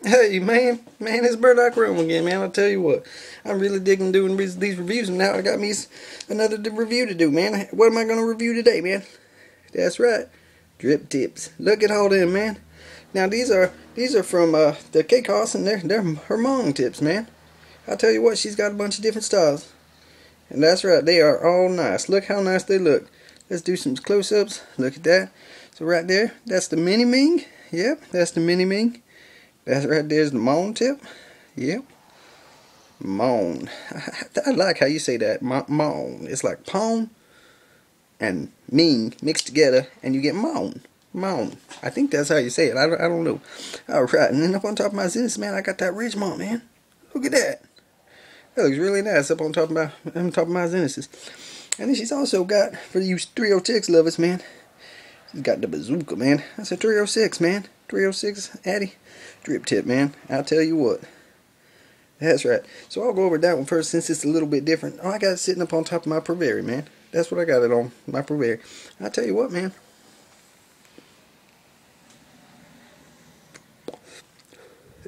Hey man, it's Burdock Room again, man. I'll tell you what, I'm really digging doing these reviews, and now I got me another review to do, man. What am I gonna review today, man? That's right, drip tips. Look at all them, man. Now these are from the Cake House, and they're her Mawn tips, man. I'll tell you what, she's got a bunch of different styles, and that's right, they are all nice. Look how nice they look. Let's do some close-ups. Look at that. So right there, that's the mini Ming. Yep, that's the mini Ming. That's right there's the Mawn tip. Yep. Mawn. I like how you say that. Mawn. It's like pawn and Ming mixed together, and you get Mawn. Mawn. I think that's how you say it. I don't know. Alright, and then up on top of my Zenith, man, I got that Ridgemont, man. Look at that. That looks really nice up on top of my Zeniths. And then she's also got, for you 306 lovers, man, she's got the bazooka, man. That's a 306, man. 306 Addy drip tip, man. I'll tell you what. That's right. So I'll go over that one first since it's a little bit different. Oh, I got it sitting up on top of my Purveri, man. That's what I got it on, my Purveri. I'll tell you what, man.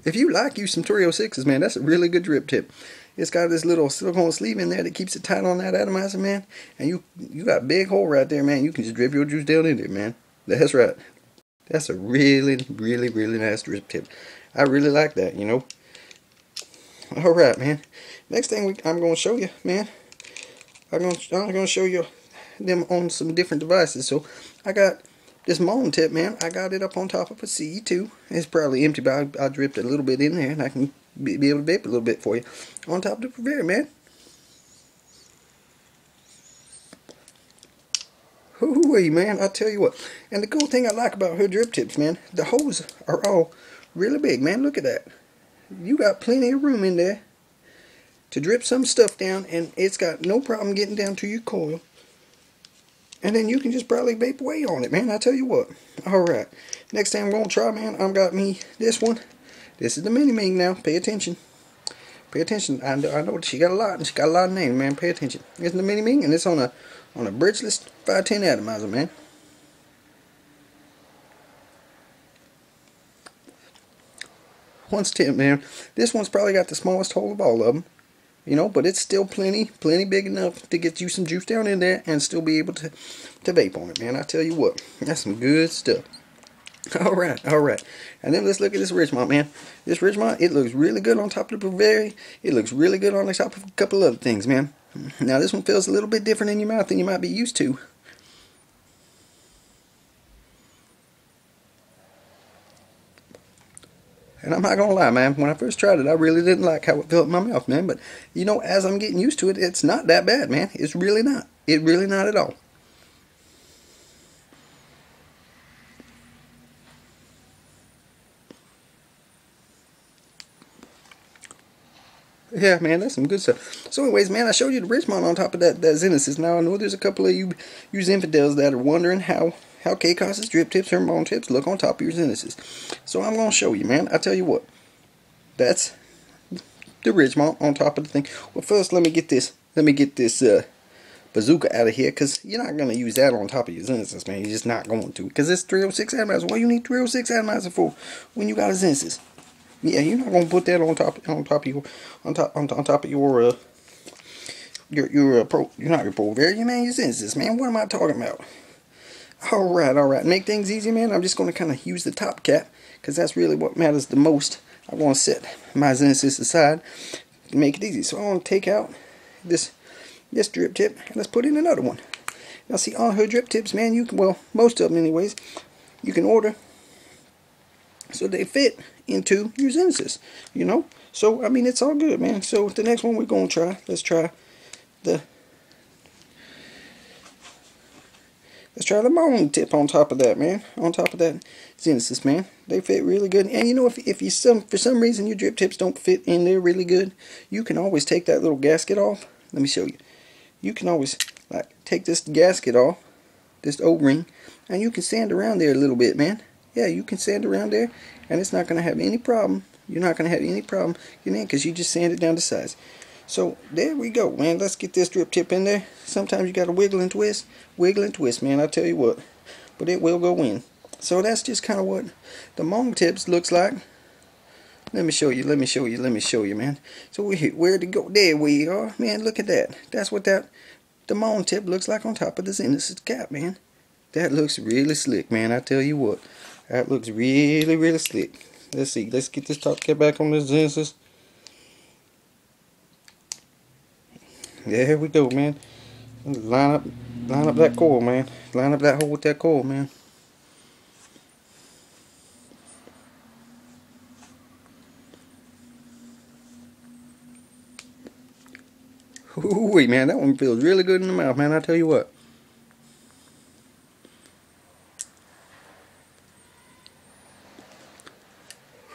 If you like you some 306s, man, that's a really good drip tip. It's got this little silicone sleeve in there that keeps it tight on that atomizer, man. And you got a big hole right there, man. You can just drip your juice down in there, man. That's right. That's a really, really, really nice drip tip. I really like that, you know. Alright, man. Next thing I'm going to show you, man. I'm going to show you them on some different devices. So, I got this Mawn tip, man. I got it up on top of a CE2. It's probably empty, but I dripped a little bit in there, and I can be able to vape a little bit for you. On top of the Purveri, man. Hoo-wee, man, I tell you what. And the cool thing I like about her drip tips, man, the holes are all really big, man. Look at that. You got plenty of room in there to drip some stuff down, and it's got no problem getting down to your coil. And then you can just probably vape away on it, man. I tell you what. Alright. Next thing I'm going to try, man, I've got me this one. This is the mini Ming now. Pay attention. Pay attention. I know she got a lot, and she got a lot of names, man. Pay attention. It's the mini Ming, and it's on a bridgeless 510 atomizer, man. One's tip, man. This one's probably got the smallest hole of all of them, you know, but it's still plenty big enough to get you some juice down in there and still be able to vape on it, man. I tell you what, that's some good stuff. Alright. And then let's look at this Ridgemont, man. This Ridgemont, it looks really good on top of the Purveri. It looks really good on the top of a couple other things, man. Now this one feels a little bit different in your mouth than you might be used to. And I'm not gonna lie, man, when I first tried it, I really didn't like how it felt in my mouth, man. But, you know, as I'm getting used to it, it's not that bad, man. It's really not. It's really not at all. Yeah, man, that's some good stuff. So anyways, man, I showed you the Ridgemont on top of that Zenith. Now, I know there's a couple of you infidels that are wondering how K-Cos's drip tips, her Mawn tips, look on top of your Zeniths. So I'm going to show you, man. I tell you what. That's the Ridgemont on top of the thing. Well, first, let me get this bazooka out of here, because you're not going to use that on top of your Zeniths, man. You're just not going to. Because it's 306 atomizer. What do you need 306 atomizer for when you got a Zeniths? Yeah, you're not gonna put that on top of your you're not your Purveri, man. Your Zeniths, man. What am I talking about? Alright. Make things easy, man. I'm just gonna kind of use the top cap, because that's really what matters the most. I want to set my Zeniths aside to make it easy. So I want to take out this drip tip, and let's put in another one. Now see, all her drip tips, man, you can, well, most of them anyways, you can order so they fit into your Zeniths, you know. So I mean, it's all good, man. So the next one we're gonna try, let's try the Mawn tip on top of that, man. On top of that Zeniths, man. They fit really good. And you know, if you for some reason your drip tips don't fit in there really good, you can always take that little gasket off. Let me show you. You can always like take this gasket off, this O-ring, and you can sand around there a little bit, man. Yeah, you can sand around there, and it's not going to have any problem. You're not going to have any problem getting in, because you just sand it down to size. So, there we go, man. Let's get this drip tip in there. Sometimes you got to wiggle and twist. Wiggle and twist, man. I tell you what. But it will go in. So, that's just kind of what the Mawn tips looks like Let me show you, man. So where'd it go? There we are, man. Look at that. That's what the Mawn tip looks like on top of the Genesis cap, man. That looks really slick, man. I tell you what, that looks really, really slick. Let's see. Let's get this top cap back on the Genesis. There we go, man. Line up that coil, man. Line up that hole with that coil, man. Ooh, man, that one feels really good in the mouth, man. I tell you what.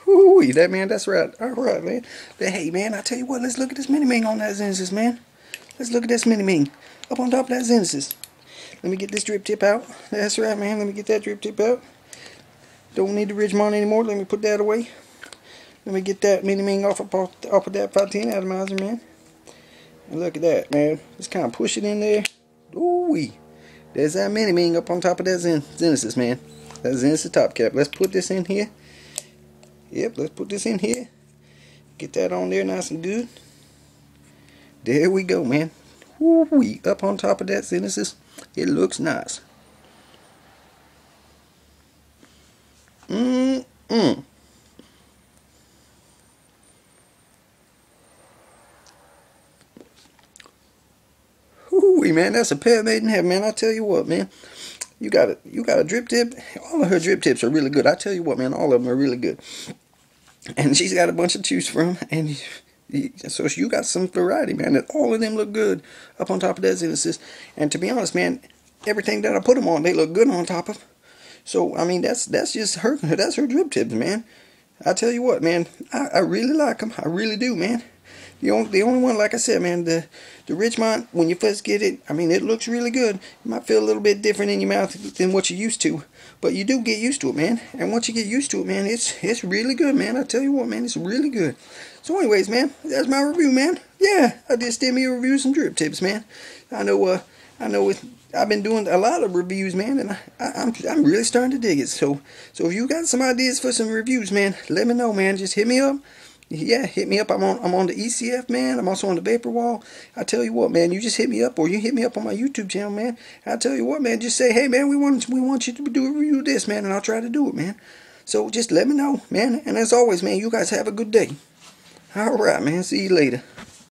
Ooh, that man, that's right. All right, man. But hey, man, I tell you what. Let's look at this mini ming on that Genesis, man. Let's look at this mini ming up on top of that Genesis. Let me get this drip tip out. That's right, man. Let me get that drip tip out. Don't need the Ridgemont anymore. Let me put that away. Let me get that mini ming off of that 510 atomizer, man. And look at that, man. Just kind of push it in there. Ooh-wee. There's that mini ming up on top of that Genesis, man. That Genesis top cap. Let's put this in here. Yep, let's put this in here. Get that on there nice and good. There we go, man. Ooh-wee. Up on top of that Genesis. It looks nice. Ooh, man, that's a pair made in heaven, man. I tell you what, man. You got a drip tip. All of her drip tips are really good. I tell you what, man, all of them are really good. And she's got a bunch to choose from, and so you got some variety, man. And all of them look good up on top of that Genesis. And to be honest, man, everything that I put them on, they look good on top of. So I mean, that's just her. That's her drip tips, man. I tell you what, man, I really like them. I really do, man. The only one, like I said, man, the Ridgemont, when you first get it, I mean, it looks really good. It might feel a little bit different in your mouth than what you're used to, but you do get used to it, man. And once you get used to it, man, it's really good, man. I tell you what, man, it's really good. So anyways, man, that's my review, man. Yeah, I just did me a review of some drip tips, man. I know I've been doing a lot of reviews, man, and I'm really starting to dig it. So if you got some ideas for some reviews, man, let me know, man. Just hit me up. Yeah, hit me up. I'm on the ECF, man. I'm also on the Vapor Wall. I tell you what, man, you just hit me up, or you hit me up on my YouTube channel, man. I tell you what, man, just say, hey, man, we want you to do a review of this, man, and I'll try to do it, man. So just let me know, man. And as always, man, you guys have a good day. All right, man. See you later.